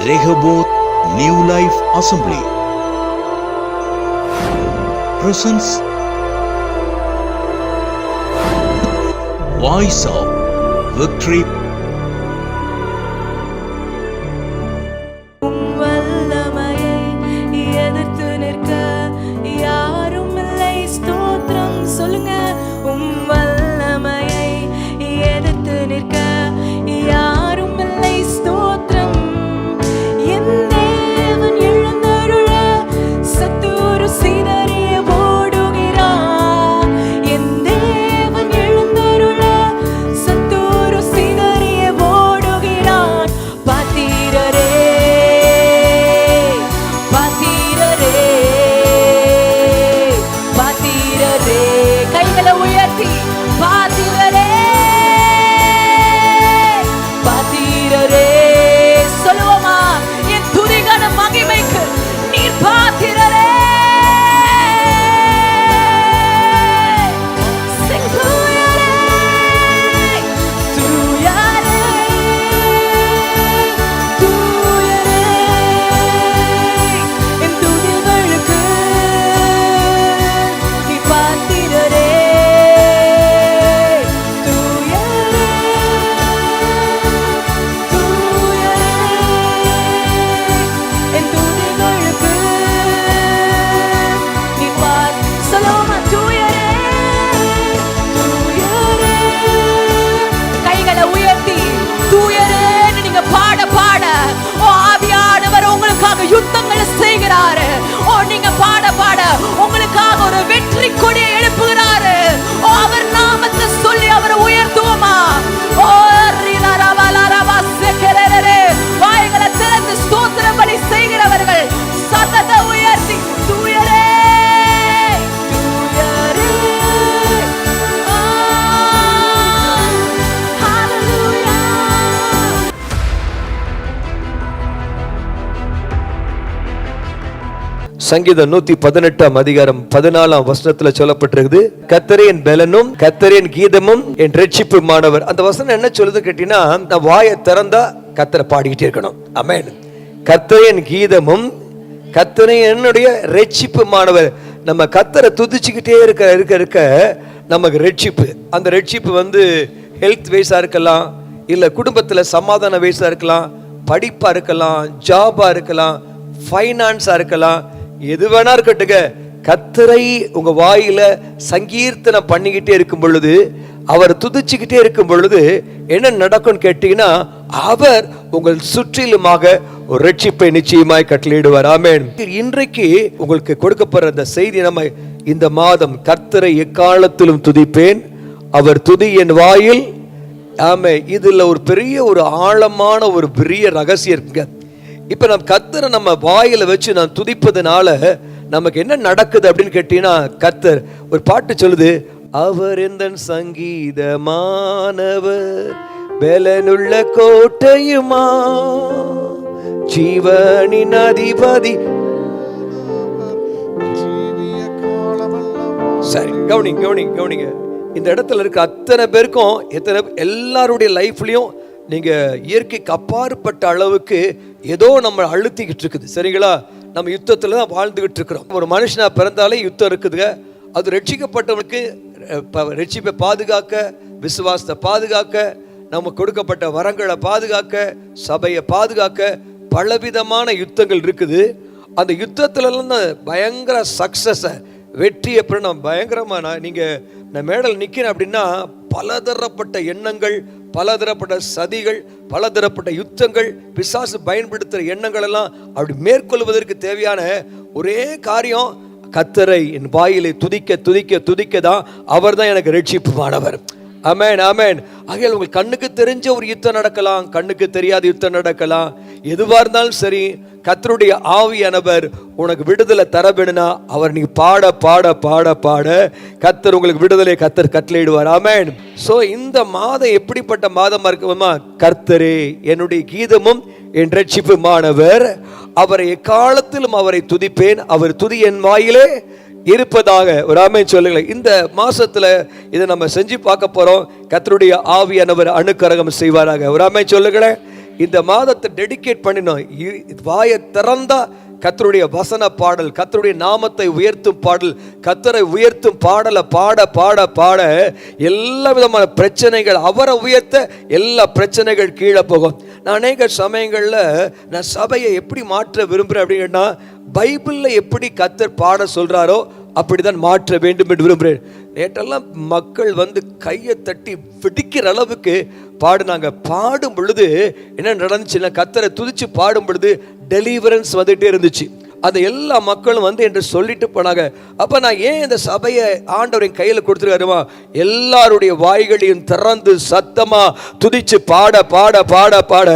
Rehoboth New Life Assembly presents Voice of Victory. யுத்தங்களை செய்கிறாரு. நீங்க பாட பாட உங்களுக்காக ஒரு வெற்றி கொடியை எழுப்புகிறாரு. அவர் நாமத்தை சொல்லி அவரை உயர்த்துவோமா? வாய்களை திறந்து ஸ்தோத்திரப்படி செய்கிறவர்கள் சத்தத்தை உயர்த்தி தூயரே சங்கீதம் 118 அதிகாரம் 14 வசனத்துல சொல்லப்பட்டிருக்குது, கர்த்தரே என் பெலனும் கர்த்தரே என் கீதமும் என் ரட்சிப்புமானவர். அந்த வசனம் என்ன சொல்லுது கேட்டீங்கன்னா, நான் வாயை திறந்தா கர்த்தரை பாடிக்கிட்டே இருக்கணும். ஆமென். கர்த்தரே என் கீதமும் கர்த்தரே என்னுடைய ரட்சிப்புமானவர். நம்ம கர்த்தரை துதிச்சுக்கிட்டே இருக்க நமக்கு ரட்சிப்பு. அந்த ரட்சிப்பு ஹெல்த் வைஸா இருக்கலாம், இல்ல குடும்பத்துல சமாதான வைஸா இருக்கலாம், படிப்பா இருக்கலாம், ஜாபா இருக்கலாம், ஃபைனான்ஸா இருக்கலாம், எது வேணா இருக்கட்டுங்க. கர்த்தரை உங்க வாயில சங்கீர்த்தனம் பண்ணிக்கிட்டே இருக்கும் பொழுது, அவர் துதிச்சுக்கிட்டே இருக்கும் பொழுது என்ன நடக்கும் கேட்டீங்கன்னா, அவர் உங்கள் சுற்றிலுமாக ஒரு ரட்சிப்பை நிச்சயமாய் கட்டளையிடுவார். ஆமென். இன்றைக்கு உங்களுக்கு கொடுக்கப்படுற இந்த செய்தி, நம்ம இந்த மாதம் கர்த்தரை எக்காலத்திலும் துதிப்பேன், அவர் துதி என் வாயில். ஆமே, இதுல ஒரு பெரிய ஒரு ஆழமான ஒரு பெரிய ரகசியம் இருக்குங்க. இப்ப நம்ம கர்த்தரை நம்ம வாயில வச்சு நான் துதிப்பதனால நமக்கு என்ன நடக்குது அப்படின்னு கேட்டீங்கன்னா, கர்த்தர் ஒரு பாட்டு சொல்லுது, அவர் எந்த சங்கீதமானவர், பெலனுள்ள கோட்டையுமா, ஜீவனின் அதிபதி. சரி, கவனிங்க. இந்த இடத்துல இருக்க அத்தனை பேருக்கும் எல்லாருடைய லைஃப்லயும் நீங்க இயற்கைக்கு அப்பாற்பட்ட அளவுக்கு ஏதோ நம்ம அழுத்திக்கிட்டு இருக்குது. சரிங்களா? நம்ம யுத்தத்துல தான் வாழ்ந்துகிட்டு இருக்கிறோம். ஒரு மனுஷனா பிறந்தாலே யுத்தம் இருக்குதுங்க. அது ரட்சிக்கப்பட்டவனுக்கு ரட்சிப்பை பாதுகாக்க, விசுவாசத்தை பாதுகாக்க, நம்ம கொடுக்கப்பட்ட வரங்களை பாதுகாக்க, சபையை பாதுகாக்க பலவிதமான யுத்தங்கள் இருக்குது. அந்த யுத்தத்துலலாம் பயங்கர சக்சஸை, வெற்றியை பெற நம்ம பயங்கரமா நான் மேடல் நிற்கிறேன் அப்படின்னா, பலதரப்பட்ட எண்ணங்கள், பலதரப்பட்ட சதிகள், பலதரப்பட்ட யுத்தங்கள், பிசாசு பயன்படுத்துகிற எண்ணங்கள் எல்லாம் அப்படி மேற்கொள்வதற்கு தேவையான ஒரே காரியம், கர்த்தரை என் வாயிலை துதிக்க தான். அவர் தான் எனக்கு ரட்சிப்புமானவர். ஆமென், ஆமென். ஆகையால் உங்கள் கண்ணுக்கு தெரிஞ்ச ஒரு யுத்தம் நடக்கலாம், கண்ணுக்கு தெரியாத யுத்தம் நடக்கலாம், எதுவா இருந்தாலும் சரி, கர்த்தருடைய ஆவியானவர் உனக்கு விடுதலை தர வேணும்னா அவர் நீ பாட பாட பாட பாட கர்த்தர் உங்களுக்கு விடுதலை கட்டளையிடுவார். ஆமென். சோ இந்த மாதம் எப்படிப்பட்ட மாதமா இருக்குமா? கர்த்தரே என்னுடைய கீதமும் என் ரட்சிப்புமானவர், அவரை எக்காலத்திலும் அவரை துதிப்பேன், அவர் துதி என் வாயிலே இருப்பதாக. ஒரு ஆமென் சொல்லுங்க. இந்த மாசத்துல இதை நம்ம செஞ்சு பார்க்க போறோம். கர்த்தருடைய ஆவியானவர் அனுக்கிரகம் செய்வாராக. ஒரு ஆமென் சொல்லுங்களேன். இந்த மாதத்தை டெடிகேட் பண்ணினோம். வாயை திறந்தா கர்த்தருடைய வசன பாடல், கர்த்தருடைய நாமத்தை உயர்த்தும் பாடல், கர்த்தரை உயர்த்தும் பாடலை பாட பாட பாட எல்லா விதமான பிரச்சனைகள், அவரை உயர்த்த எல்லா பிரச்சனைகள் கீழே போகும். நான் அநேக சமயங்களில் நான் சபையை எப்படி மாற்ற விரும்புகிறேன் அப்படின்னா, பைபிளில் எப்படி கர்த்தர் பாட சொல்கிறாரோ அப்படிதான் மாற்ற வேண்டும் என்று விரும்புகிறேன். நேற்றெல்லாம் மக்கள் வந்து கையை தட்டி வெடிக்கிற அளவுக்கு பாடுனாங்க. பாடும் பொழுது என்ன நடந்துச்சுன்னா, கர்த்தரை துதிச்சு பாடும் பொழுது டெலிவரன்ஸ் வந்துட்டே இருந்துச்சு. அதை எல்லா மக்களும் வந்து என்று சொல்லிட்டு போனாங்க. அப்போ நான் ஏன் இந்த சபையை ஆண்டவரின் கையில் கொடுத்துருக்காருமா, எல்லாருடைய வாய்களையும் திறந்து சத்தமா துதிச்சு பாட பாட பாட பாட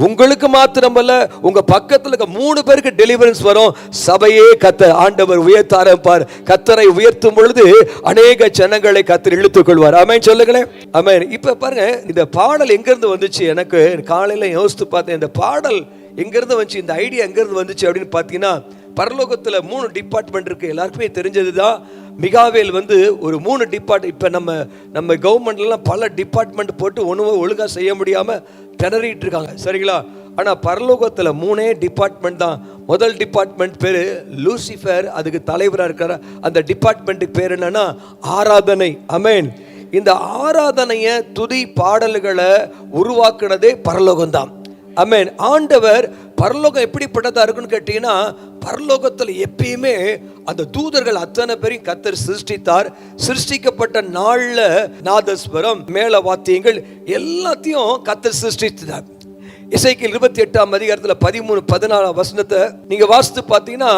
உங்களுக்கு மாத்திரமல்ல, உங்க பக்கத்தில் இருக்க 3 பேருக்கு டெலிவரன்ஸ் வரும். சபையே கத்த ஆண்டவர் உயர்த்த ஆரம்பிப்பார். கத்தரை உயர்த்தும் பொழுது அநேக ஜனங்களை கத்தர் இழுத்துக் கொள்வார். ஆமென் சொல்லுங்களேன். ஆமென். இப்ப பாருங்க, இந்த பாடல் எங்கிருந்து வந்துச்சு? எனக்கு காலையில யோசித்து பார்த்தேன், இந்த பாடல் எங்கிருந்து வந்துச்சு, இந்த ஐடியா எங்கிருந்து வந்துச்சு அப்படின்னு பார்த்தீங்கன்னா, பரலோகத்தில் 3 டிபார்ட்மெண்ட் இருக்குது. எல்லாருக்குமே தெரிஞ்சது தான். மிகாவேல் வந்து ஒரு 3 டிபார்ட்மெண்ட். இப்போ நம்ம கவர்மெண்ட்லாம் பல டிபார்ட்மெண்ட் போட்டு ஒன்றும் ஒழுங்காக செய்ய முடியாமல் திணறிட்டு இருக்காங்க, சரிங்களா? ஆனால் பரலோகத்தில் 3 டிபார்ட்மெண்ட் தான். முதல் டிபார்ட்மெண்ட் பேர் லூசிஃபர், அதுக்கு தலைவராக இருக்கிற அந்த டிபார்ட்மெண்ட்டுக்கு பேர் என்னன்னா ஆராதனை. ஆமென். இந்த ஆராதனையை, துதி பாடல்களை உருவாக்குனதே பரலோகம்தான். ஆமென். ஆண்டவர் பரலோகம் எப்படிப்பட்டதா இருக்குன்னு கேட்டீங்கன்னா, பரலோகத்தில் எப்பயுமே அந்த தூதர்கள் அத்தனை பேரையும் கர்த்தர் சிருஷ்டித்தார். சிருஷ்டிக்கப்பட்ட நாள்ல நாதஸ்வரம், மேல வாத்தியங்கள் எல்லாத்தையும் கர்த்தர் சிருஷ்டித்தார். எசேக்கியேல் 28ஆம் அதிகாரத்தில் 13-14 வசனத்தை நீங்க வாசித்து பார்த்தீங்கன்னா,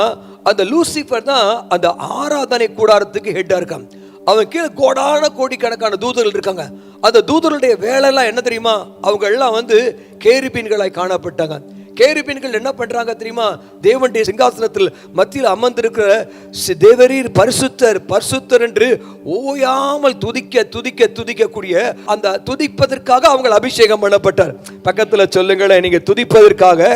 அந்த லூசிஃபர் தான் அந்த ஆராதனை கூடாரத்துக்கு ஹெட்டா இருக்கான். அவன் கீழே கோடிக்கணக்கான தூதர்கள் இருக்காங்க. அந்த தூதர்களுடைய வேலையெல்லாம் என்ன தெரியுமா? அவங்க எல்லாம் வந்து கேருபீன்களாய் காணப்பட்டாங்க. கேருபீன்கள் என்ன பண்றாங்க தெரியுமா? தேவனுடைய சிங்காசனத்தில் மத்தியில் அமர்ந்திருக்கிற தேவரீர் பரிசுத்தர் பரிசுத்தர் என்று ஓயாமல் துதிக்க துதிக்க துதிக்கக்கூடிய அந்த துதிப்பதற்காக அவங்க அபிஷேகம் பண்ணப்பட்டார். பக்கத்துல சொல்லுங்களேன், நீங்க துதிப்பதற்காக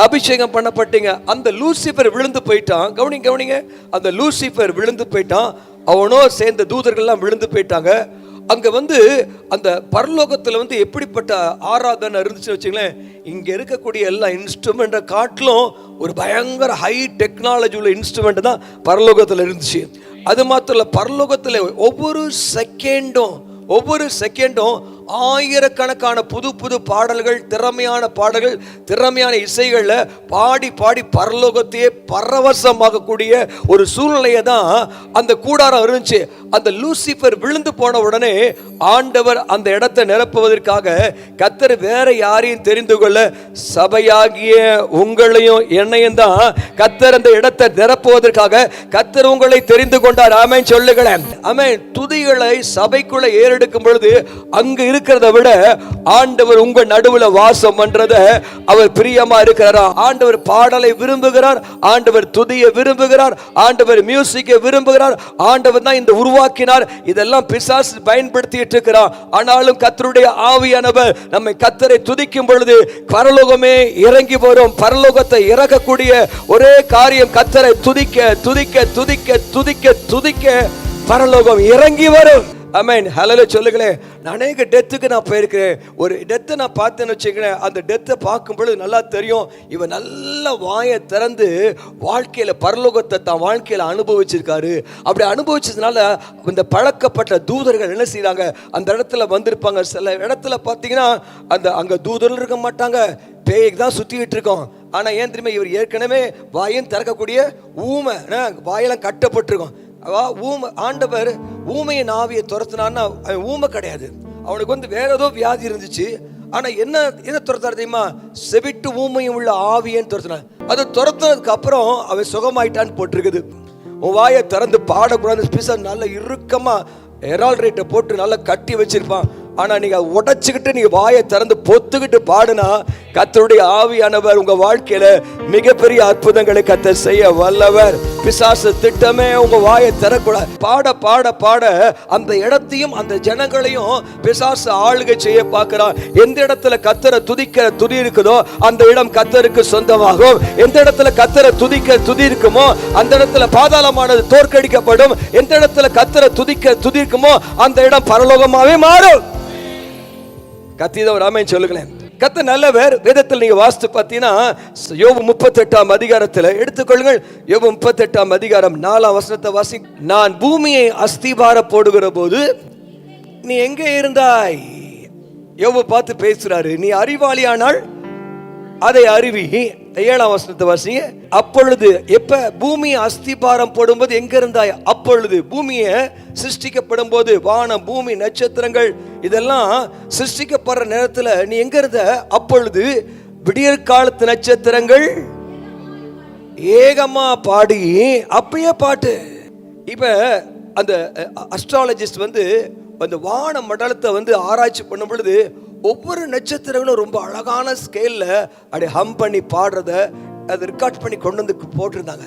அபிஷேகம் பண்ணப்பட்டீங்க. அந்த லூசிஃபர் விழுந்து போயிட்டான். கவனிங்க, அந்த லூசிஃபர் விழுந்து போயிட்டான். அவனோ சேர்ந்த தூதர்கள்லாம் விழுந்து போயிட்டாங்க. அங்க வந்து அந்த பரலோகத்துல வந்து எப்படிப்பட்ட ஆராதனை இருந்துச்சுன்னு வச்சுங்களேன், இங்க இருக்கக்கூடிய எல்லா இன்ஸ்ட்ருமெண்ட்டை காட்டிலும் ஒரு பயங்கர ஹை டெக்னாலஜி உள்ள இன்ஸ்ட்ருமெண்ட் தான் பரலோகத்துல இருந்துச்சு. அது மாத்திரம் இல்ல, பரலோகத்துல ஒவ்வொரு செகண்டும் ஆயிரக்கணக்கான புது புது பாடல்கள், திறமையான பாடல்கள், திறமையான இசைகள்ல பாடி பாடி பரலோகத்தையே பரவசமாகக்கூடிய ஒரு சூழ்நிலையை தான் அந்த கூடாரம் இருந்துச்சு. அந்த லூசிஃபர் விழுந்து போன உடனே ஆண்டவர் அந்த இடத்தை நிரப்புவதற்காக கர்த்தர் வேற யாரையும் தெரிந்து கொள்ள, சபையாகிய உங்களையும் என்னையும் தான் கர்த்தர் அந்த இடத்தை நிரப்புவதற்காக கர்த்தர் உங்களை தெரிந்து கொண்டார். ஆமென் சொல்லுங்களேன். ஆமென். துதிகளை சபைக்குள்ள ஏறெடுக்கும் பொழுது அங்கு இருக்கிறத விட ஆண்டவர் உங்க நடுவுல வாசம் பண்றத அவர் பிரியமா இருக்கிறாரா? ஆண்டவர் பாடலை விரும்புகிறார், ஆண்டவர் துதியை விரும்புகிறார், ஆண்டவர் மியூசிக்கை விரும்புகிறார். ஆண்டவர் தான் இந்த உருவாக்கினார். இதெல்லாம் பிசாசு பயன்படுத்திட்டு இருக்கிறார். ஆனாலும் கர்த்தருடைய ஆவியானவர் நம்மை கர்த்தரை துதிக்கும் பொழுது பரலோகமே இறங்கி வரும். பரலோகத்தை இறக்கக்கூடிய ஒரே காரியம் கர்த்தரை துதிக்க துதிக்க துதிக்க துதிக்க துதிக்க பரலோகம் இறங்கி வரும். ஆமென். ஹல்லேலூயா சொல்லுங்களேன். அநேக டெத்துக்கு நான் போயிருக்கிறேன். ஒரு டெத்தை நான் பார்த்தேன்னு வச்சுக்கிறேன். அந்த டெத்தை பார்க்கும் பொழுது நல்லா தெரியும், இவன் நல்ல வாயை திறந்து வாழ்க்கையில் பரலோகத்தை தான் வாழ்க்கையில் அனுபவிச்சிருக்காரு. அப்படி அனுபவிச்சதுனால இந்த பழக்கப்பட்ட தூதர்கள் என்ன செய்யறாங்க, அந்த இடத்துல வந்திருப்பாங்க. சில இடத்துல பார்த்தீங்கன்னா அங்கே தூதர்கள் இருக்க மாட்டாங்க, பேய்க்கு தான் சுற்றிக்கிட்டு இருக்கோம். ஆனால் ஏன் தெரியுமா, இவர் ஏற்கனவே வாயும் திறக்கக்கூடிய ஊமை, வாயெல்லாம் கட்டப்பட்டிருக்கோம். ஆண்டவர் ஊமையின் ஆவியை துரத்தினான்னா ஊமை கிடையாது, அவனுக்கு வந்து வேற ஏதோ வியாதி இருந்துச்சு. ஆனா என்ன துரத்தாரு தெரியுமா? செவிட்டு ஊமையும் உள்ள ஆவியன்னு துரத்தினான். அதை துரத்தினதுக்கு அப்புறம் அவன் சுகமாயிட்டான்னு போட்டிருக்குது. உன் வாயை திறந்து பாடக்கூடாது. நல்ல இறுக்கமா எரால்ரேட்டை போட்டு நல்லா கட்டி வச்சிருப்பான். ஆனா நீங்க உடைச்சுக்கிட்டு நீங்க வாயை திறந்து பொத்துக்கிட்டு பாடுனா கர்த்தருடைய ஆவியானவர் உங்க வாழ்க்கையில மிகப்பெரிய அற்புதங்களை கர்த்தர் செய்ய வல்லவர். பிசாசு திட்டமே உங்க வாயை திறக்கூடாது. பாட பாட பாட அந்த இடத்தையும் அந்த ஜனங்களையும் பிசாசு ஆளுகை செய்ய பார்க்கிறான். எந்த இடத்துல கர்த்தரை துதிக்கிற துதி இருக்குதோ அந்த இடம் கர்த்தருக்கு சொந்தமாகும். எந்த இடத்துல கர்த்தரை துதிக்க துதி இருக்குமோ அந்த இடத்துல பாதாளமானது தோற்கடிக்கப்படும். எந்த இடத்துல கர்த்தரை துதிக்க துதி இருக்குமோ அந்த இடம் பரலோகமாவே மாறும். கத்திதவர் ஆமென் சொல்லுங்களேன். கர்த்தர் நல்லவர். வேதத்தில் நீங்க வாசித்து பார்த்தீங்கன்னா யோபு 38ஆம் அதிகாரத்தில் எடுத்துக்கொள்ளுங்கள். யோபு 38ஆம் அதிகாரம் 4ஆம் வசனத்தை வாசி. நான் பூமியை அஸ்திபார போடுகிற போது நீ எங்கே இருந்தாய்? யோபு பார்த்து பேசுறாரு. நீ அறிவாளியானால் அதை அறிவி. 7ஆம் வசனத்தை வாசிங்க. அப்பொழுது எப்ப பூமியை அஸ்திபாரம் போடும்போது எங்க இருந்தாய்? அப்பொழுது பூமியை சிருஷ்டிக்கப்படும் போது வானம் பூமி நட்சத்திரங்கள் இதெல்லாம் சிருஷ்டிக்கப்படுற நேரத்துல நீ எங்க இருந்த? அப்பொழுது விடியற் காலத்து நட்சத்திரங்கள் ஏகமா பாடி, அப்பயே பாட்டு. இப்ப அந்த அஸ்ட்ராலஜிஸ்ட் அந்த வான மண்டலத்தை ஆராய்ச்சி பண்ணும் பொழுது ஒவ்வொரு நட்சத்திரங்களும் ரொம்ப அழகான ஸ்கேல்ல அப்படி ஹம் பண்ணி பாடுறத அதை ரெக்கார்ட் பண்ணி கொண்டு வந்து போட்டிருந்தாங்க.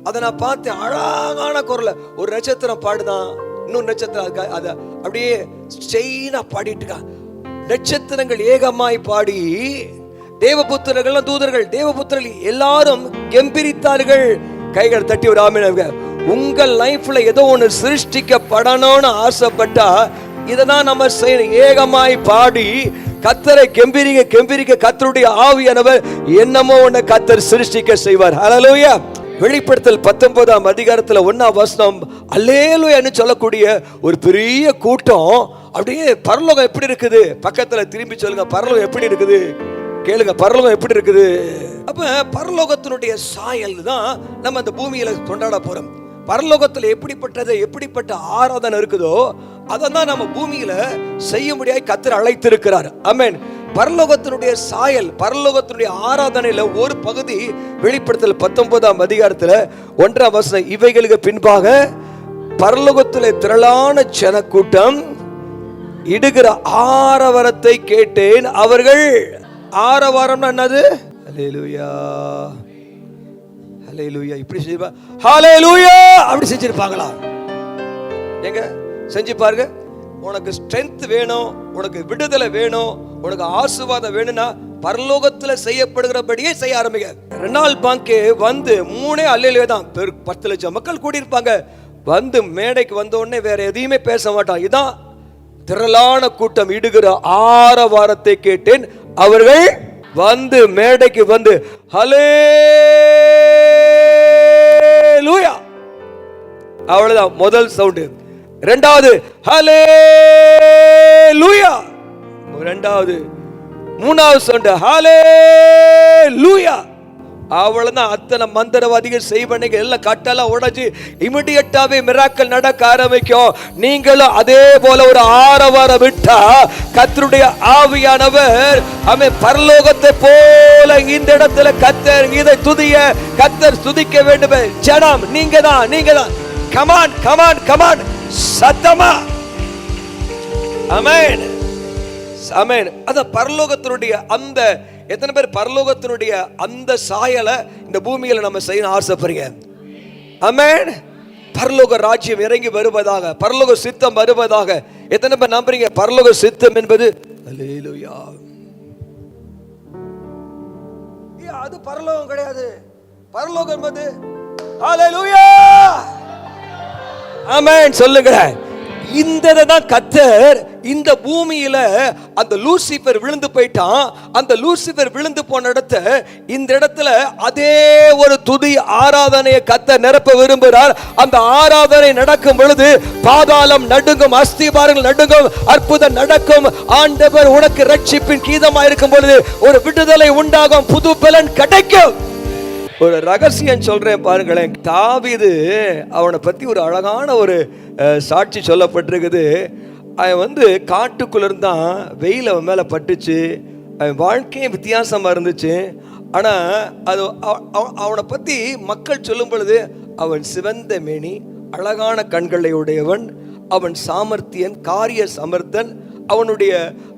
அதை நான் பார்த்தேன். அழகான குரல்ல ஒரு நட்சத்திரம் பாடுதான், இன்னொரு நட்சத்திரம் அதை அப்படியே செயினா பாடிட்டு இருக்காங்க. நட்சத்திரங்கள் ஏகமாய் பாடி தேவபுத்திரர்கள் தூதர்கள் தேவபுத்திரர்கள் எல்லாரும் கெம்பீரித்தார்கள். கைகள் தட்டி ஒரு ஆமென். உங்கள் லைஃப்ல ஏதோ ஒன்று சிருஷ்டிக்கப்படணும்னு ஆசைப்பட்டா இததான் நம்ம செய்யணும். ஏகமாய் பாடி கர்த்தரை கெம்பீரிக்க கர்த்தருடைய ஆவியானவர் என்னமோ ஒண்ணு கர்த்தர் சிருஷ்டிக்க செய்வார். ஹல்லேலூயா. வெளிப்படுத்தல் 19ஆம் அதிகாரத்துல 1ஆம் வசனம் அல்லேலூயான்னு சொல்லக்கூடிய ஒரு பெரிய கூட்டம். அப்படியே பரலோகம் எப்படி இருக்குது? பக்கத்துல திரும்பி சொல்லுங்க, பரலோகம் எப்படி இருக்குது? கேளுங்க, பரலோகம் எப்படி இருக்குது? அப்ப பரலோகத்தினுடைய சாயல் தான் நம்ம அந்த பூமியில கொண்டாட போறோம். பரலோகத்தில் எப்படிப்பட்ட ஆராதனை இருக்குதோ அதான் நம்ம பூமியில செய்ய முடியாது கர்த்தர் அழைத்திருக்கிறார். ஆமென். பரலோகத்தினுடைய சாயல், பரலோகத்தினுடைய ஆராதனையில ஒரு பகுதி வெளிப்படுத்தல் 19ஆம் அதிகாரத்துல 1ஆம் வசனம். இவைகளுக்கு பின்பாக பரலோகத்திலே திரளான ஜனக்கூட்டம் இடுகிற ஆரவாரத்தை கேட்டேன். அவர்கள் ஆரவாரம்னா என்னது? ஹல்லேலூயா ஹல்லேலூயா. இப்படி செய்வா ஹல்லேலூயா அப்படி செஞ்சிருப்பாங்களா? எங்க செஞ்சு பாருங்க. உனக்கு ஸ்ட்ரென்த் வேணும், உனக்கு விடுதலை வேணும், உனக்கு ஆசீர்வாதம் வேணும்னா பரலோகத்துல செய்யப்படுகிறபடியே செய்ய ஆரம்பிங்க. ரெனால்ட் பாங்கே 3 அல்லேலூயா தான். 10 லட்சம் மக்கள் கூடி இருப்பாங்க. மேடைக்கு வந்த உடனே வேற எதையுமே பேச மாட்டான். இதான் திரளான கூட்டம் இடுகிற ஆரவாரத்தை கேட்டேன். அவர்கள் மேடைக்கு ஹல்லேலூயா. அவ்வளவுதான் முதல் சவுண்ட். இரண்டாவது ஹல்லேலூயா. இரண்டாவது மூணாவது சவுண்ட் ஹல்லேலூயா. அவ்வளவுதான். அத்தனை மந்திரவாதிகள் செய்வனைங்க எல்லாம் கட்டெல்லாம் உடைச்சு இமிடியட்டாவே மிராக்கல் நடக்க ஆரம்பிக்கும். நீங்களும் அதே போல ஒரு ஆரவாரம் விட்டா கர்த்தருடைய ஆவியானவர் பரலோகத்தை போல இந்த இடத்துல கர்த்தர் இதை துதிய கர்த்தர் துதிக்க வேண்டும். ஜனம் நீங்க தான். கமான் கமான் கமான் சத்தமா. ஆமென் ஆமென். அத பரலோகத்தினுடைய அந்த எத்தனை பேர் பரலோகத்தினுடைய அந்த சாயலை இந்த பூமியில நம்ம செய்ய ஆசைப்படுறீங்க? ஆமென். பரலோக ராஜ்யம் இறங்கி வருவதாக, பரலோக சித்தம் வருவதாக எத்தனை பேர் நம்புறீங்க? பரலோக சித்தம் என்பது அல்லேலூயா. அது பரலோகம் கிடையாது. பரலோகம் என்பது அல்லேலூயா. ஆமென் சொல்லுங்க. இந்த தான் கர்த்தர் இந்த பூமியில அந்த லூசிபர் விழுந்து போயிட்டான். அந்த லூசிபர் விழுந்து போன இந்த இடத்துல அதே ஒரு துதி ஆராதனையை கர்த்தர் நிரப்ப விரும்புகிறார். அந்த ஆராதனை நடக்கும் பொழுது பாதாளம் நடுங்கும், அஸ்திபாரங்கள் நடுங்கும், அற்புதம் நடக்கும். ஆண்டவர் உனக்கு ரட்சிப்பின் கீதமா இருக்கும் பொழுது ஒரு விடுதலை உண்டாகும், புது பலன் கிடைக்கும். ஒரு ரகசியம் சொல்றேன் பாருங்களேன். தாவீது அவனை பத்தி ஒரு அழகான ஒரு சாட்சி சொல்லப்பட்டிருக்குது. அவன் காட்டுக்குள்ள இருந்தான், வெயில் அவன் மேல பட்டுச்சு, அவன் வாழ்க்கையும் வித்தியாசமா இருந்துச்சு. ஆனா அது அவனை பத்தி மக்கள் சொல்லும் பொழுது அவன் சிவந்த மேனி, அழகான கண்களை உடையவன், அவன் சாமர்த்தியன், காரிய சமர்த்தன்.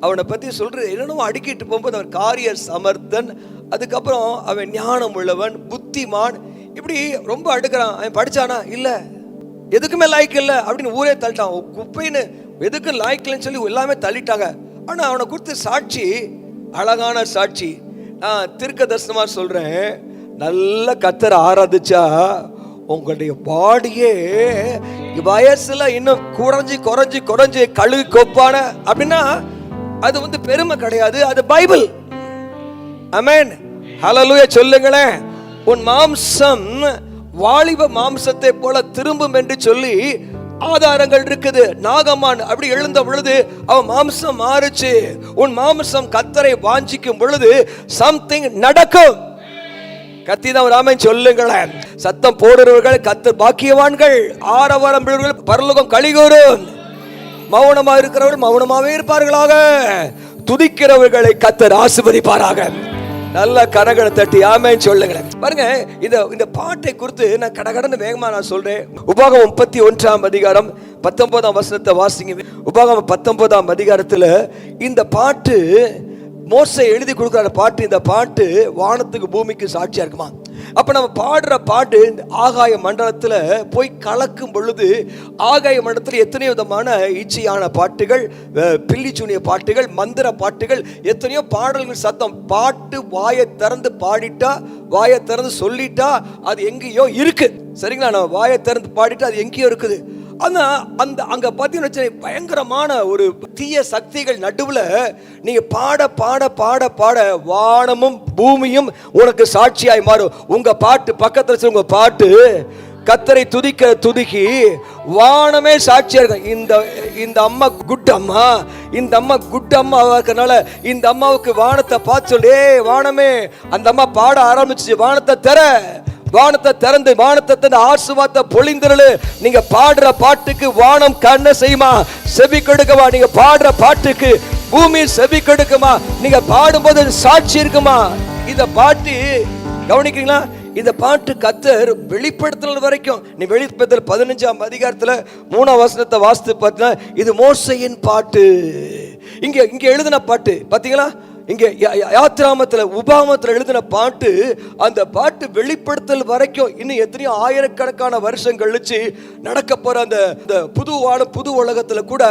அவனை பத்தி சொல்றது என்னென்னமோ அடிக்கிட்டு போகும்போது அவன் காரிய சமர்த்தன், அதுக்கப்புறம் அவன் ஞானம் உள்ளவன், புத்திமான், இப்படி ரொம்ப அடுக்கிறான். அவன் படிச்சானா? இல்ல. எதுக்குமே லாய்க்கு இல்லை அப்படின்னு ஊரே தள்ளிட்டான். குப்பைன்னு எதுக்கும் லாய்க்கலன்னு சொல்லி எல்லாமே தள்ளிட்டாங்க. ஆனா அவனை குறித்து சாட்சி அழகான சாட்சி. நான் தீர்க்க தரிசனமா சொல்றேன், நல்ல கர்த்தரை ஆராதிச்சா உங்களுடைய பாடியே வயசுல இன்னும் குறைஞ்சி கழுகு கொப்பான அப்படின்னா அது பெருமை கிடையாது, அது பைபிள். ஆமென். ஹல்லேலூயா சொல்லுங்களேன். உன் மாம்சம் வாலிப மாம்சத்தை போல திரும்பும் என்று சொல்லி ஆதாரங்கள் இருக்குது. நாகமான் அப்படி எழுந்த பொழுது அவன் மாம்சம் மாறுச்சு. உன் மாம்சம் கர்த்தரை வாஞ்சிக்கும் பொழுது சம்திங் நடக்கும். கத்திதான் ஒரு ஆமென் சொல்லுங்களேன். சத்தம் போடுறவர்கள் கர்த்தர் பாக்கியவான்கள், ஆரவாரம் பரலோகம் களிகூரும். மௌனமா இருக்கிறவர்கள் மௌனமாவே இருப்பார்களாக, துதிக்கிறவர்களை கர்த்தர் ஆசீர்வதிப்பாராக. நல்ல கரங்களை தட்டி ஆமென் சொல்லுங்களேன். பாருங்க, இந்த பாட்டை குறித்து நான் கடகடன்னு வேகமா நான் சொல்றேன். உபாகமம் 31ஆம் அதிகாரம் 19ஆம் வசனத்தை வாசிங்க. உபாகமம் 19ஆம் அதிகாரத்துல இந்த பாட்டு மோசே எழுதி கொடுக்குற பாட்டு. இந்த பாட்டு வானத்துக்கு பூமிக்கு சாட்சியா இருக்குமா? அப்ப நம்ம பாடுற பாட்டு ஆகாய மண்டலத்துல போய் கலக்கும் பொழுது ஆகாய மண்டலத்தில் எத்தனையோ விதமான இச்சையான பாட்டுகள், பில்லிச்சூனிய பாட்டுகள், மந்திர பாட்டுகள், எத்தனையோ பாடல்கள் சத்தம். பாட்டு வாயை திறந்து பாடிட்டா, வாயை திறந்து சொல்லிட்டா அது எங்கேயோ இருக்கு. சரிங்களா? நம்ம வாயை திறந்து பாடிட்டா அது எங்கேயோ இருக்குது. ஆனா அங்க பார்த்தீங்கன்னா பயங்கரமான ஒரு தீய சக்திகள் நடுவுல நீங்க பாட பாட பாட பாட வானமும் பூமியும் உனக்கு சாட்சியாய் மாறும். உங்க பாட்டு பக்கத்துல உங்க பாட்டு கர்த்தரை துதிக்க துதிக்கி வானமே சாட்சியா இருக்கும். இந்த அம்மா குட் அம்மா, இந்த அம்மா குட் அம்மா இருக்கனால இந்த அம்மாவுக்கு வானத்தை பார்த்து சொல்லி, வானமே அந்த அம்மா பாட ஆரம்பிச்சு, வானத்தை திறந்து ஆசீர்வாதத்தை பொழிந்திரளு. நீங்க பாடுற பாட்டுக்கு வானம் கண்ண செய்யுமா, செவி கொடுக்குமா? நீங்க பாடுற பாட்டுக்கு பூமி செவி கொடுக்குமா? நீங்க பாடும்போது சாட்சி இருக்குமா? இந்த பாட்டு கவனிக்கிறீங்களா? இந்த பாட்டு கர்த்தர் வெளிப்படுத்தல் வரைக்கும். நீ வெளிப்படுத்தல் 15ஆம் அதிகாரத்துல 3ஆம் வசனத்தை வாசித்து பார்த்தா இது மோசேயின் பாட்டு. இங்க எழுதின பாட்டு பாத்தீங்களா? இங்க யாத்ராமத்துல உபாகமத்துல எழுதின பாட்டு. அந்த பாட்டு வெளிப்படுத்தல் வரைக்கும் இன்னும் எத்தனையோ ஆயிரக்கணக்கான வருஷம் கழிச்சு நடக்க போற அந்த புது உலகத்துல கூட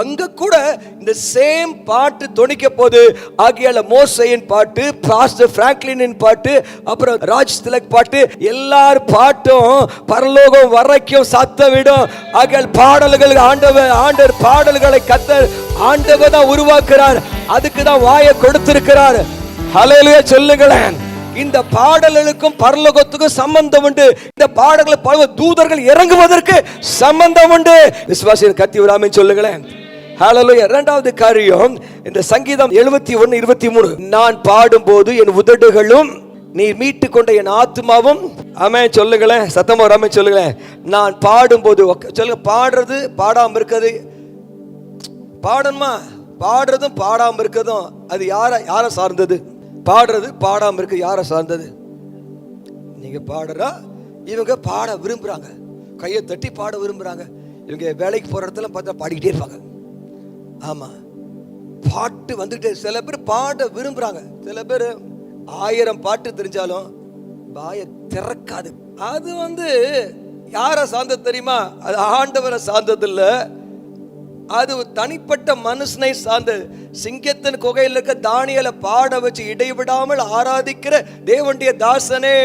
அங்க கூட இந்த சேம் பாட்டு தொனிக்க போது. ஆகியால மோசேயின் பாட்டு, பாஸ்டர் பிராங்க்லினின் பாட்டு, அப்புறம் ராஜ் திலக் பாட்டு, எல்லார் பாட்டும் பரலோகம் வரைக்கும் சத்த விடும். ஆகியால் பாடல்கள் ஆண்டவர் பாடல்களை கர்த்தர் ஆண்டவர் தான் உருவாக்குறார். அதுக்கு தான் வாயை கொடுத்திருக்கிறார். ஹல்லேலூயா சொல்லுங்களேன். இந்த பாடல்களுக்கும் பரலோகத்துக்கும் சம்பந்தம் உண்டு. இந்த பாடல்களை பாடுவ தூதர்கள் இறங்குவதற்கு சம்பந்தம் உண்டு. விசுவாசிகள் கத்தி ஒரு ஆமென் சொல்லுங்களேன். ஹல்லேலூயா. இரண்டாவது காரியம், இந்த சங்கீதம் 71:23 நான் பாடும்போது என் உதடுகளும் நீ மீட்டு கொண்ட என் ஆத்மாவும். ஆமென் சொல்லுங்களேன். சத்தமா ஒரு ஆமென் சொல்லுங்களேன். நான் பாடும்போது சொல்லுங்க. பாடுறது பாடாம இருக்கிறது, பாடணுமா? பாடுறதும் பாடாம இருக்கிறதும் அது யாரை சார்ந்தது? பாடுறது பாடாம இருக்கு யாரை சார்ந்தது? நீங்க பாடுறா, இவங்க பாட விரும்புறாங்க, கையை தட்டி பாட விரும்புறாங்க. இவங்க வேலைக்கு போற இடத்துல பார்த்தா பாடிக்கிட்டே இருப்பாங்க. ஆமா, பாட்டு வந்துட்டு சில பேர் பாட விரும்புறாங்க. சில பேர் 1000 பாட்டு தெரிஞ்சாலும் வாயை திறக்காது. அது யாரை சார்ந்தது தெரியுமா? அது ஆண்டவரை சார்ந்தது இல்ல, அது தனிப்பட்ட மனுஷனை சார்ந்த. சிங்கத்தின் குகையில் இருக்க தானியேலை பாட வச்சு இடைவிடாமல் ஆராதிக்கிற தேவனுடைய தாசனே,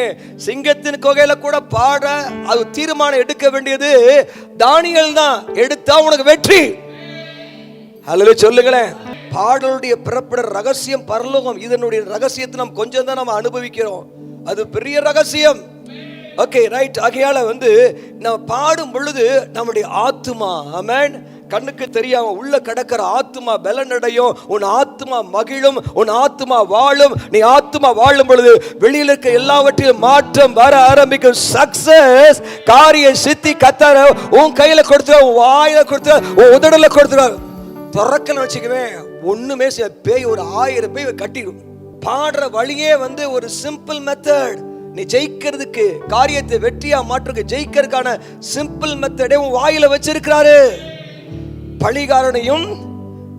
சிங்கத்தின் குகையில கூட பாட அது தீர்மானம் எடுக்க வேண்டியது தானியேல் தான். எடுத்தா உனக்கு வெற்றி. ஹல்லேலூயா சொல்லுங்களேன். பாடலுடைய பிறப்பிட ரகசியம் பரலோகம். இதனுடைய ரகசியத்தை நம்ம கொஞ்சம் தான் நம்ம அனுபவிக்கிறோம். அது பெரிய ரகசியம். Okay right. ஆகையால நம்ம பாடும் பொழுது நம்முடைய ஆத்துமா, ஆமென், கண்ணுக்கு தெரியாம உள்ள கடக்கிற ஆத்துமா பலனடையும். உன் ஆத்துமா மகிழும், உன் ஆத்துமா வாழும். நீ ஆத்துமா வாழும் பொழுது வெளியில இருக்க எல்லாவற்றிலும் மாற்றம் வர ஆரம்பிக்கும். சக்சஸ் காரிய சித்தி கத்தர உன் கையில கொடுத்துற, உன் வாயில கொடுத்துற, உன் உதடல கொடுத்துற. திறக்கல வச்சுக்கவே ஒண்ணுமே பேய் ஒரு 1000 பேய் கட்டிடும். பாடுற வழியே ஒரு சிம்பிள் மெத்தட். நீ ஜெயிக்கிறதுக்கு, காரியத்தை வெற்றியா மாற்றுக்கு ஜெயிக்கிறதுக்கான சிம்பிள் மெத்தடே உன் வாயில வச்சிருக்கிறாரு. பழிகாரனையும்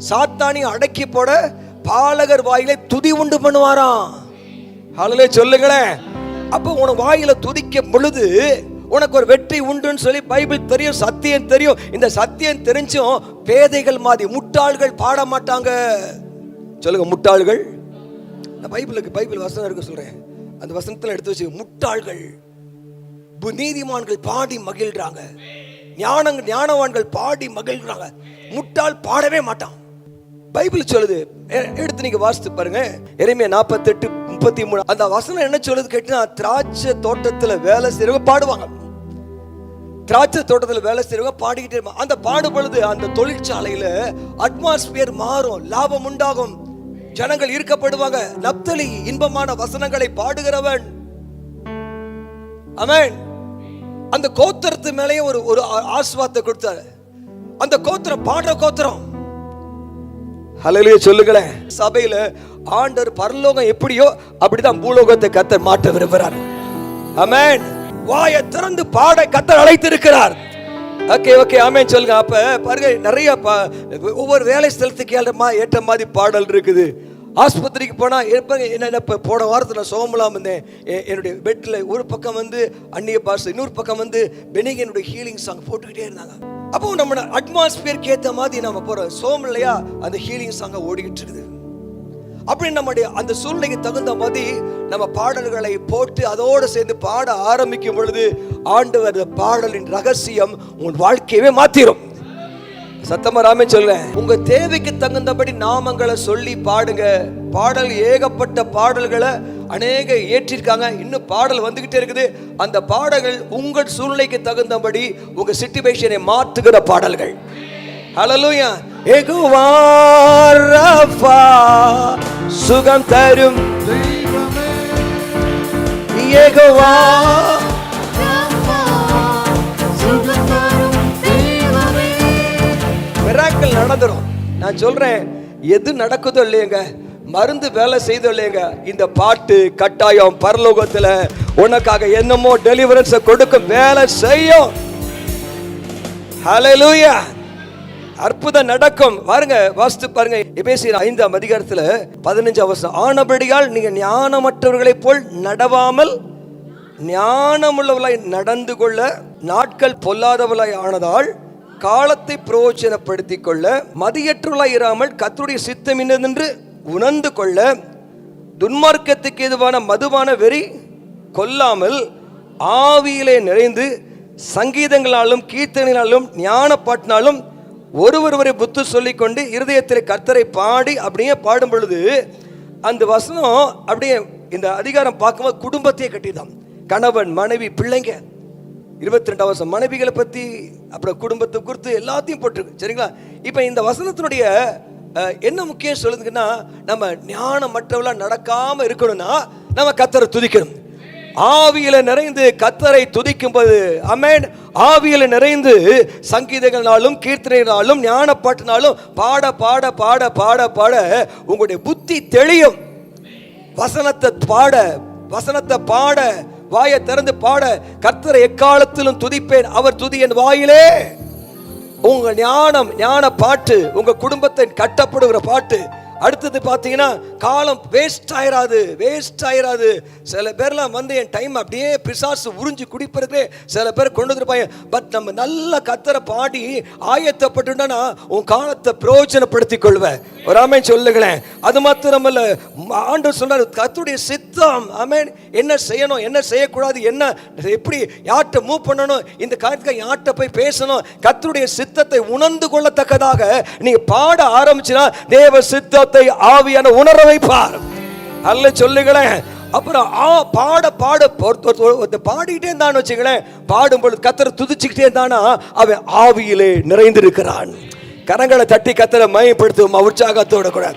சாத்தானையும் அடக்கி போட பாலகர் வாயிலை துதி உண்டு பண்ணுவாராம். ஹல்லேலூயா சொல்லுங்களேன். அப்போ உனக்கு வாயில துதிக்கும் பொழுது உனக்கு ஒரு வெற்றி உண்டுன்னு சொல்லி பைபிள் தெரியும், சத்தியம் தெரியும். இந்த சத்தியம் தெரிஞ்சும் பேதைகள் மாதிரி முட்டாள்கள் பாட மாட்டாங்க. சொல்லுங்க முட்டாள்கள். நான் பைபிள் வசனம் இருக்கு சொல்றேன், அந்த வசனத்துல எடுத்து வச்சு. முட்டாள்கள், நீதிமான்கள் பாடி மகிழ்றாங்க, ஞானவான்கள் பாடி மகிழ்றாங்க. முட்டாள் பாடவே மாட்டான். பைபிள் சொல்லுது, எடுத்து நீங்க வாசித்து பாருங்க. எரேமியா 48 33. அந்த வசனம் என்ன சொல்லுது கேட்டீங்கன்னா, திராட்சை தோட்டத்துல வேலை செய்றவங்க பாடுவாங்க. திராட்சை தோட்டத்தில் வேலை செய்றவங்க பாடிக்கிட்டே இருப்பாங்க. அந்த பாடும் பொழுது அந்த தொழிற்சாலையில அட்மாஸ்பியர் மாறும், லாபம் உண்டாகும், ஜனங்கள் ஈர்க்கப்படுவாங்க. நப்தலி இன்பமான வசனங்களை பாடுகிறவன். ஆமென். அந்த கோத்திரத்து மேலேயே ஒரு ஆசீர்வாதத்தை கொடுத்தாரு. அந்த கோத்திரம் பாடுற கோத்திரம். ஹல்லேலூயா சொல்லுங்களேன். சபையில ஆண்டவர் பரலோகம் எப்படியோ அப்படிதான் பூலோகத்தை கர்த்தர் மாற்ற விரும்புகிறார். ஆமென். வாயை திறந்து பாட கர்த்தர் அழைத்திருக்கிறார். ஓகே ஆமென் சொல்லுங்க. அப்ப பாருங்க, நிறைய ஒவ்வொரு வேலை ஸ்தலத்துக்கு ஏற்ற மாதிரி பாடல் இருக்குது. ஆஸ்பத்திரிக்கு போனா என்ன போன வாரத்தில் நான் சோமலாம் இருந்தேன். என்னுடைய பெட்ல ஒரு பக்கம் அந்நிய பாஷை, இன்னொரு பக்கம் பெனிகனுடைய ஹீலிங் சாங் போட்டுக்கிட்டே இருந்தாங்க. அப்போ நம்ம அட்மாஸ்பியருக்கு ஏற்ற மாதிரி நம்ம போறோம். சோமலையா அந்த ஹீலிங் சாங்க ஓடிக்கிட்டு இருக்குது. அப்படி நம்முடைய அந்த சூழ்நிலைக்கு தகுந்த மாதிரி நம்ம பாடல்களை போட்டு அதோடு சேர்ந்து பாட ஆரம்பிக்கும் பொழுது ஆண்டவர் பாடலின் ரகசியம் உன் வாழ்க்கையவே மாத்திரும். சத்தமா ராமே சொல்ல. உங்க தேவைக்கு தகுந்தபடி நாமங்களை சொல்லி பாடுங்க. பாடல் ஏகப்பட்ட பாடல்களை அநேக ஏற்றிருக்காங்க. இன்னும் பாடல் வந்துகிட்டே இருக்குது. அந்த பாடல்கள் உங்கள் சூழ்நிலைக்கு தகுந்தபடி உங்க சிச்சுவேஷனை மாற்றுகிற பாடல்கள். ஹல்லேலூயா. யெகோவா ரஃபா, சுகம் தரும் தெய்வமே. யெகோவா ரஃபா, சுகம் தரும் தெய்வமே. மிராக்கிள் நடந்துரும். நான் சொல்றேன், எது நடக்குதோ இல்லையங்க, மருந்து வேலை செய்தோ இல்லையங்க, இந்த பாட்டு கட்டாயம் பரலோகத்துல உனக்காக என்னமோ டெலிவரன்ஸ் கொடுக்கும், வேலை செய்யும். ஹல்லேலூயா. அற்புதம் நடக்கும். பாருங்க, வாஸ்து பாருங்க. எபேசியர் 5ஆம் அதிகாரத்துல 15ஆம் வசனம். ஆனபடியால் நீங்க ஞானமற்றவர்களை போல் நடவாமல் ஞானமுள்ளவர்களாய் நடந்து கொள்ள, நாட்கள் பொல்லாதவர்களாய் ஆனதால் காலத்தை பிரயோஜனப்படுத்திக் கொள்ள, மதியற்றவர்களாய் இராமல் கர்த்தருடைய சித்தம் இன்னதென்று உணர்ந்து கொள்ள, துன்மார்க்கத்துக்கு எதுவான மதுவான வெறி கொல்லாமல் ஆவியிலே நிறைந்து சங்கீதங்களாலும் கீர்த்தனைகளாலும் ஞான பாட்டினாலும் ஒருவரை புத்து சொல்லிக்கொண்டு இருதயத்தில் கர்த்தரை பாடி அப்படியே பாடும் பொழுது அந்த வசனம் அப்படியே இந்த அதிகாரம் பார்க்கும்போது குடும்பத்தையே கட்டிதான். கணவன் மனைவி பிள்ளைங்க 22 வருஷம் மனைவிகளை பற்றி அப்புறம் குடும்பத்தை குறித்து எல்லாத்தையும் போட்டிருக்கு. சரிங்களா? இப்போ இந்த வசனத்தினுடைய என்ன முக்கியம் சொல்லுதுன்னா, நம்ம ஞானமற்றவளா நடக்காம இருக்கணும்னா நம்ம கர்த்தரை துதிக்கணும். ஆவியில நிறைந்து கர்த்தரை துதிக்கும் போது, ஆமென், ஆவியில நிறைந்து சங்கீதங்களாலும் கீர்த்தனைகளாலும் ஞான பாட்டினாலும் பாட பாட பாட பாட பாட உங்களுடைய புத்தி தெளியும். வசனத்தை பாட வாயை திறந்து பாட, கர்த்தரை எக்காலத்திலும் துதிப்பேன், அவர் துதி என் வாயிலே. உங்க ஞான பாட்டு உங்க குடும்பத்தை கட்டப்படுகிற பாட்டு. அடுத்தது பார்த்தீங்கன்னா, காலம் வேஸ்ட் ஆயிராது. சில பேர்லாம் என் டைம் அப்படியே பிசாசு உறிஞ்சி குடிப்பதே சில பேர் கொண்டு வந்துருப்பாங்க. பட் நம்ம நல்ல கர்த்தரை பாடி ஆயத்தப்பட்டுனா உன் காலத்தை பிரயோஜனப்படுத்திக் கொள்வேன். ஒரு ஆமென் சொல்லுங்களேன். அது மாத்திரமல்ல, ஆண்டவர் சொன்னார் கர்த்தருடைய சித்தம், ஆமென், என்ன செய்யணும் என்ன செய்யக்கூடாது, என்ன எப்படி யார்கிட்ட மூவ் பண்ணணும், இந்த காரியத்துக்கு யார்கிட்ட போய் பேசணும், கர்த்தருடைய சித்தத்தை உணர்ந்து கொள்ளத்தக்கதாக நீ பாட ஆரம்பிச்சினா தேவ சித்தத்தை ஆவியான உணர வைப்பார். அல்ல சொல்லுங்களேன். அப்புறம் பாட பாடிக்கிட்டே இருந்தான்னு வச்சுங்களேன். பாடும்பொழுது கர்த்தரை துதிச்சுக்கிட்டே இருந்தானா அவன் ஆவியிலே நிறைந்திருக்கிறான். கரங்களை தட்டி கர்த்தரை மகிமைப்படுத்தும் உற்சாகத்தோட கூட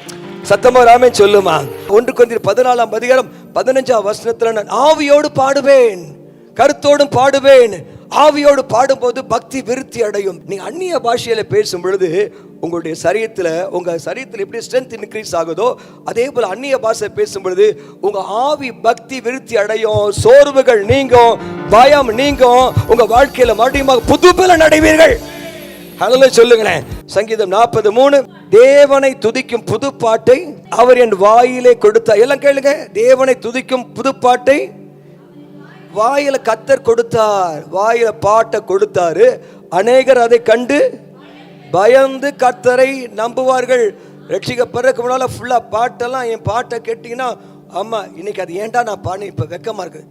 சத்தமா ஆமென் சொல்லுமா. 1 கொரிந்தியர் 14ஆம் அதிகாரம் 15ஆம் வசனத்துல, நான் ஆவியோடு பாடுவேன் கருத்தோடும் பாடுவேன். ஆவியோடு பாடும்போது பக்தி விருத்தி அடையும். நீங்க அந்நிய பாஷையில பேசும் பொழுது உங்களுடைய உங்க சரீரத்தில் எப்படி ஸ்ட்ரென்த் இன்க்ரீஸ் ஆகுதோ அதே போல அந்நிய பாஷை பேசும் பொழுது உங்க ஆவி பக்தி விருத்தி அடையும், சோர்வுகள் நீங்கும், பயம் நீங்கும், உங்க வாழ்க்கையில மறுபடியும் புது பலன் அடைவீர்கள். ஹல்லேலூயா சொல்லுங்களேன். சங்கீதம் 40:3, தேவனை துதிக்கும் புது பாட்டை அவர் என் வாயிலே கொடுத்தார். எல்லாம் கேளுங்க. தேவனை துதிக்கும் புது பாட்டை வாயில கர்த்தர் கொடுத்தார், வாயில பாட்டை கொடுத்தாரு. அநேகர் அதை கண்டு பயந்து கர்த்தரை நம்புவார்கள். ரட்சிக்கப்படுறதுக்கு முன்னால ஃபுல்லா பாட்டெல்லாம், என் பாட்டை கேட்டீங்கன்னா, ஆமா இன்னைக்கு அது ஏன்டா நான் பாடி இப்ப வெக்கமா இருக்கு,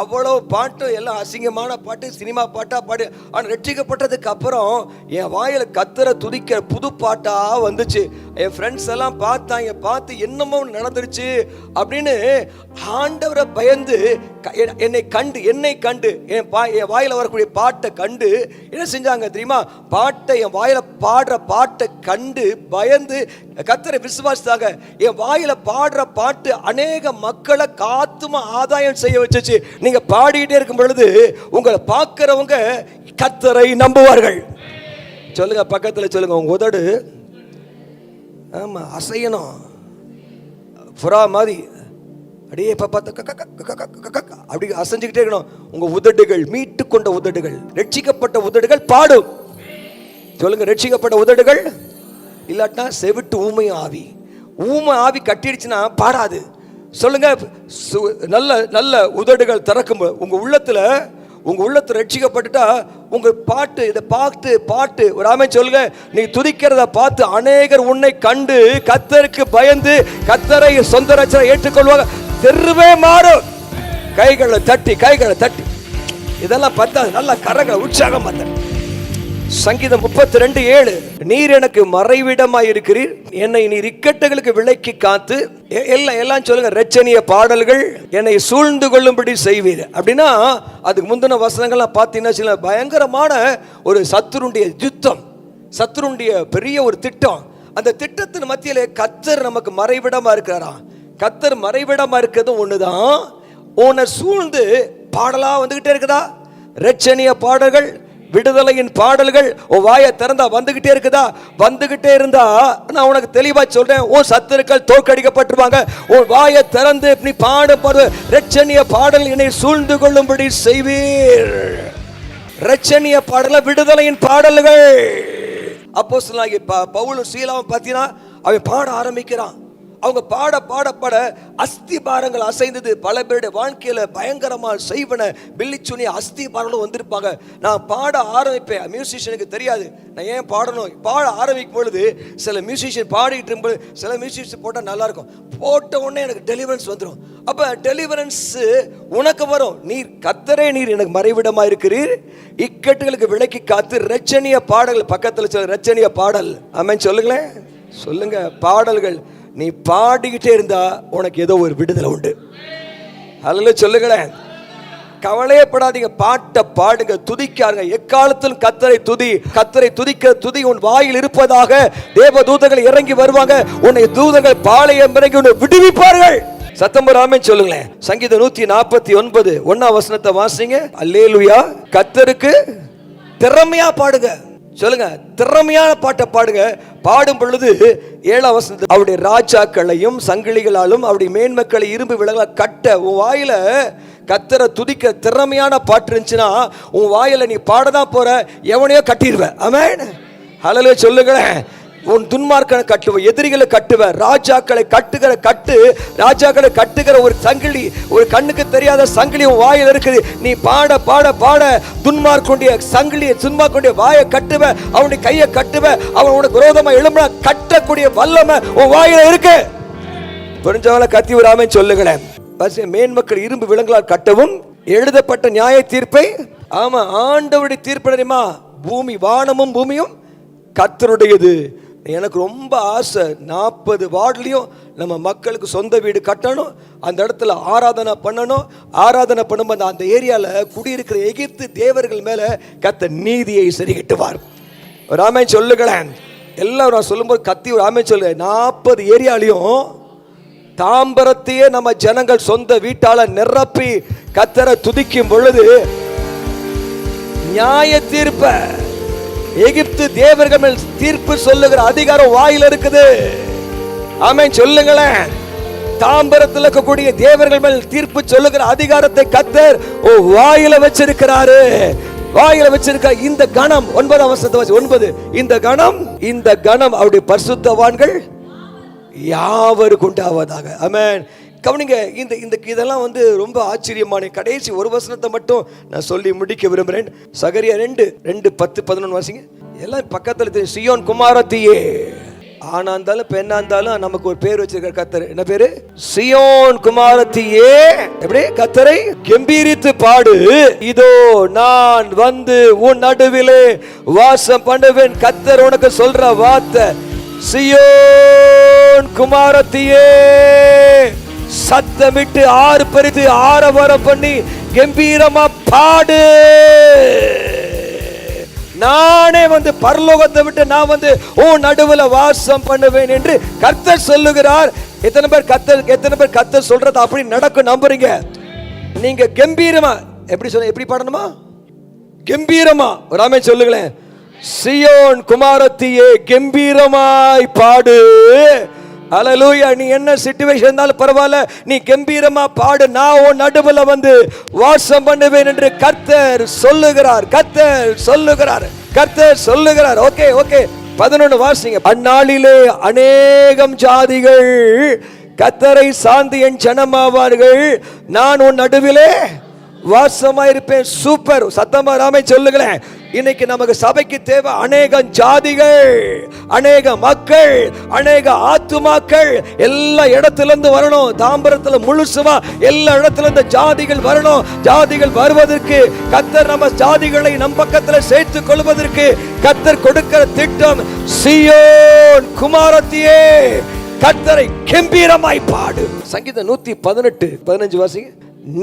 அவ்வளோ பாட்டு எல்லாம் அசிங்கமான பாட்டு, சினிமா பாட்டா பாடு. ஆனால் ரட்சிக்கப்பட்டதுக்கு அப்புறம் என் வாயில கர்த்தரை துதிக்கிற புது பாட்டா வந்துச்சு. என் ஃப்ரெண்ட்ஸ் எல்லாம் பார்த்தாங்க, பார்த்து என்னமோ நடந்துருச்சு அப்படின்னு ஆண்டவரை பயந்து என்னை கண்டு என் வாயில வரக்கூடிய பாட்டை கண்டு என்ன செஞ்சாங்க தெரியுமா? பாட்டை என் வாயில பாடுற பாட்டை கண்டு பயந்து கர்த்தரை விசுவாசித்தாங்க. என் வாயில பாடுற பாட்டு அநேக மக்களை காத்துமா ஆதாயம் செய்ய வச்சுச்சு. நீங்க பாடிட்டே இருக்கும் பொழுது உங்களை பார்க்கிறவங்க கர்த்தரை நம்புவார்கள். சொல்லுங்க, பக்கத்தில் சொல்லுங்க, உங்க உதடு ஆமா அசையணும், புறா மாதிரி அப்படியே அப்படி அசைஞ்சுக்கிட்டே இருக்கணும். உங்க உதடுகள், மீட்டு கொண்ட உதடுகள், ரட்சிக்கப்பட்ட உதடுகள் பாடும். சொல்லுங்க, ரட்சிக்கப்பட்ட உதடுகள். இல்லாட்டா செவிட்டு ஊமை ஆவி கட்டிடுச்சுன்னா பாடாது. சொல்லுங்க, நல்ல நல்ல உதடுகள் திறக்கும். உங்க உள்ளத்துல ரட்சிக்கப்பட்டுட்டா உங்க பாட்டு, இதை பாட்டு ஒரு ஆமென் சொல்லுங்க. நீ துதிக்கிறத பார்த்து அநேகர் உன்னை கண்டு கர்த்தருக்கு பயந்து கர்த்தரை சொந்த ரட்சகரை ஏற்றுக்கொள்வாங்க. தெருவே மாறும். கைகளை தட்டி இதெல்லாம் பார்த்தா நல்ல கரங்களை உற்சாகம் பார்த்தேன். சங்கீதம் 32:7 நீர் எனக்கு மறைவிடமாய் இருக்கிறீர், என்னை நீர் இக்கட்டுகளுக்கு விலக்கி காத்து, எல்லாம் சொல்லுங்க, இரட்சணிய பாடல்கள் என்னை சூழ்ந்து கொள்ளும்படி செய்வீர். அப்படின்னா அதுக்கு முந்தின வசனங்கள்லாம் பார்த்தீங்கன்னா சில பயங்கரமான ஒரு சத்துருடைய யுத்தம், சத்துருடைய பெரிய ஒரு திட்டம். அந்த திட்டத்தின் மத்தியிலே கர்த்தர் நமக்கு மறைவிடமா இருக்கிறாராம். கர்த்தர் மறைவிடமா இருக்கிறதும் ஒண்ணுதான். உன்னை சூழ்ந்து பாடலா வந்துகிட்டே இருக்குதா? இரட்சணிய பாடல்கள், விடுதலையின் பாடல்கள் உன் வாயை திறந்தா வந்துகிட்டே இருக்குதா? வந்துகிட்டே இருந்தா நான் உனக்கு தெளிவா சொல்றேன், உன் சத்துருக்கள் தோற்கடிக்கப்பட்டிருவாங்க. உன் வாயை திறந்து நீ பாடப்படுற இரட்சணிய பாடல் என்னை சூழ்ந்து கொள்ளும்படி செய்வீர். இரட்சணிய பாடல, விடுதலையின் பாடல்கள். அப்போஸ்தலனாகிய பவுலும் சீலாவும் பார்த்தீங்கன்னா அவன் பாட ஆரம்பிக்கிறான். அவங்க பாட அஸ்தி பாரங்கள் அசைந்தது. பல பேருடைய வாழ்க்கையில பயங்கரமா செய்வன பில்லிச்சுனி அஸ்தி பாரங்களும் வந்திருப்பாங்க. நான் பாட ஆரம்பிப்பேன், மியூசிஷியனுக்கு தெரியாது நான் ஏன் பாடணும். பாட ஆரம்பிக்கும் பொழுது சில மியூசிஷியன் பாடிட்டு இருக்கும்போது சில மியூசிஷியன் போட்டால் நல்லா இருக்கும், போட்ட உடனே எனக்கு டெலிவரன்ஸ் வந்துடும். அப்ப டெலிவரன்ஸ் உனக்கு வரும். கர்த்தரே நீர் எனக்கு மறைவிடமா இருக்கிறீர், இக்கட்டுகளுக்கு விலக்கி காத்து, இரட்சணிய பாடல்கள். பக்கத்தில் சொல்ல இரட்சணிய பாடல். ஆமென் சொல்லுங்களேன், சொல்லுங்க. பாடல்கள் நீ பாடிக்கிட்டே இருந்தா உனக்கு ஏதோ ஒரு விடுதலை உண்டு. அல்ல சொல்லுங்களேன், கவலையப்படாதீங்க, பாட்டை பாடுங்க, துதிக்காருங்க. எக்காலத்திலும் கர்த்தரை துதிக்க துதி உன் வாயில் இருப்பதாக தேவ தூதர்கள் இறங்கி வருவாங்க. உன்னை தூதர்கள் பாளையம் இறங்கி உன்னை விடுவிப்பார்கள். சத்தம் ஆமென் சொல்லுங்களேன். சங்கீதம் 149 1ஆம் வசனத்தை வாசிங்க. அல்லேலூயா. கர்த்தருக்கு திறமையா பாடுங்க. சொல்லுங்க, திறமையான பாட்டை பாடுங்க. பாடும் பொழுது 7ஆம் வசனத்தில் அவருடைய ராஜாக்களையும் சங்கிலிகளாலும் அவருடைய மேன்மக்களை இரும்பு விலங்களால் கட்ட. உன் வாயில கர்த்தரை துதிக்க திறமையான பாட்டு இருந்துச்சுன்னா உன் வாயில நீ பாடதான் போற, எவனையோ கட்டிடுவ. ஆமென் ஹல்லேலூயா சொல்லுங்களேன். உன் துன்மார்க்கனை கட்டுவ, எதிரிகளை கட்டுவ, ராஜாக்களை கட்டுகிற ஒரு சங்கிலி, ஒரு கண்ணுக்கு தெரியாத சங்கிலி உன் வாயில் இருக்குது. நீ பாட துன்மார்க்குடைய சங்கிலியை, துன்மார்க்குடைய வாயை கட்டுவ, அவனுடைய கையை கட்டுவ, அவன் உனக்கு விரோதமா எழும்புனா கட்டக்கூடிய வல்லமை உன் வாயில இருக்கு. புரிஞ்சவளை கத்தி விடாம சொல்லுங்களேன். மேன்மக்கள் இரும்பு விலங்களால் கட்டவும் எழுதப்பட்ட நியாய தீர்ப்பை. ஆமா, ஆண்டவருடைய தீர்ப்பு தெரியுமா? பூமி, வானமும் பூமியும் கர்த்தருடையது. எனக்கு ரொம்ப ஆசை, 40 வார்டுலையும் நம்ம மக்களுக்கு சொந்த வீடு கட்டணும், அந்த இடத்துல ஆராதனை பண்ணணும். ஆராதனை பண்ணும்போது அந்த ஏரியாவில் குடியிருக்கிற எகிப்து தேவர்கள் மேல கர்த்தர் நீதியை சரி கட்டுவார். ஒரு ஆமென் சொல்லுங்களேன். எல்லாரும் நான் சொல்லும்போது கத்தி ஒரு ஆமென் சொல்லுங்க. 40 ஏரியாலையும் தாம்பரத்தையே நம்ம ஜனங்கள் சொந்த வீட்டால நிரப்பி கர்த்தரை துதிக்கும் பொழுது நியாய தீர்ப்ப எகிப்து தேவர்கள் மேல் தீர்ப்பு சொல்லுகிற அதிகாரம் வாயில இருக்குது. ஆமென் சொல்லுங்களேன். தாம்பரத்தில் இருக்கக்கூடிய தேவர்கள் மேல் தீர்ப்பு சொல்லுகிற அதிகாரத்தை கர்த்தர் வாயில வச்சிருக்கிறாரு. வாயில வச்சிருக்க இந்த கணம் 9ஆம் வசனத்தை 9 இந்த கணம் அவருடைய பரிசுத்தவான்கள் யாவருக்கு உண்டாவதாக. ஆமென். கவனிங்க, இதெல்லாம் ரொம்ப ஆச்சரியமான கடைசி ஒரு வசனத்தை மட்டும் நான் சொல்லி முடிக்க விரும்புகிறேன். சகரியா 2:10-11 வாசிங்க. எல்லாம் பக்கத்தில் தெரியும். சியோன் குமாரத்தியே. ஆனா இருந்தாலும் பெண்ணா இருந்தாலும் நமக்கு ஒரு பேர் வச்சிருக்கிற கர்த்தர். என்ன பேரு? சியோன் குமாரத்தியே. எப்படி? கர்த்தரை கம்பீரித்து பாடு. இதோ நான் வந்து உன் நடுவிலே வாசம் பண்ணுவேன். கர்த்தர் உனக்கு சொல்ற வார்த்தை, சியோன் குமாரத்தியே, சத்தமிட்டு ஆர்ப்பரித்து ஆரவாரம் பண்ணி கம்பீரமா பாடு. நானே வந்து பரலோகத்தை விட்டு நான் வந்து உன் நடுவுல வாசம் பண்ணுவேன் என்று கர்த்தர் சொல்லுகிறார். எத்தனை பேர் கர்த்தர் சொல்றது அப்படி நடக்கும் நம்புறீங்க? நீங்க கம்பீரமா எப்படி பாடணுமா? கம்பீரமா ஒரு ஆமென் சொல்லுங்களேன். சியோன் குமாரத்தியே, கம்பீரமாய் பாடு. அல்லேலூயா. நீ என்ன சிச்சுவேஷன் இருந்தாலும் பரவாயில்ல, நீ கம்பீரமா பாடு. நான் உன் நடுவுல வந்து வாசம் பண்ணுவேன் என்று கர்த்தர் சொல்லுகிறார். கர்த்தர் சொல்லுகிறார். ஓகே 11 வாசிங்க. அந்நாளிலே அநேகம் ஜாதிகள் கர்த்தரை சார்ந்து என் ஜனமாவார்கள், நான் உன் நடுவிலே வாசமாயிருப்பேன். சூப்பர். சத்தமா ஆமென் சொல்லுங்களேன். இன்னைக்கு நமக்கு சபைக்கு தேவை அநேக ஜாதிகள், அநேக மக்கள், அநேக ஆத்துமாக்கள் எல்லா இடத்துல இருந்து வரணும். தாம்பரத்துல முழுசுமா எல்லா இடத்துல இருந்து ஜாதிகள் வரணும். ஜாதிகள் வருவதற்கு கர்த்தர் நம்ம ஜாதிகளை நம் பக்கத்துல சேர்த்துக் கொள்வதற்கு கர்த்தர் கொடுக்கிற திட்டம். சீயோன் குமாரத்தியே, கர்த்தரை கம்பீரமாய் பாடு. சங்கீதம் 118:15 வாசிங்க.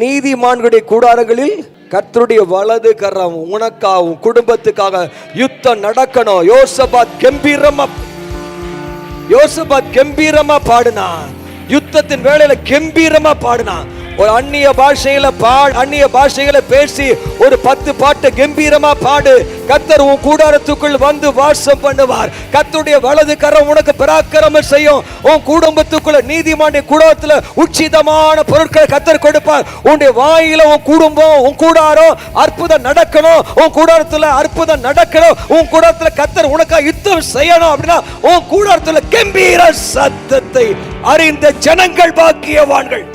நீதிமான்களுடைய கூடாரங்களில் கர்த்தருடைய வலது கரம் உனக்காகவும் குடும்பத்துக்காக யுத்தம் நடக்கணும். யோசபாத் கம்பீரமா பாடுனா, யுத்தத்தின் வேளையில கம்பீரமா பாடுனா. ஒரு அந்நிய பாஷைகளை பேசி ஒரு 10 பாட்டு கம்பீரமா பாடு. கர்த்தர் உன் கூடாரத்துக்குள் வந்து வாசம் பண்ணுவார். கர்த்தருடைய வலது கரம் உனக்கு பராக்கிரமம் செய்யும். உன் குடும்பத்துக்குள்ள நீதிமானுடைய கூடாரத்துல உச்சிதமான பொருட்களை கர்த்தர் கொடுப்பார். உன்னுடைய வாயில உன் குடும்பம், உன் கூடாரம் அற்புதம் நடக்கணும். உன் கூடாரத்துல அற்புதம் நடக்கணும். உன் கூடாரத்துல கர்த்தர் உனக்கு யுத்தம் செய்யணும். அப்படின்னா உன் கூடாரத்துல கம்பீர சத்தத்தை அறிந்த ஜனங்கள் பாக்கியவான்கள்.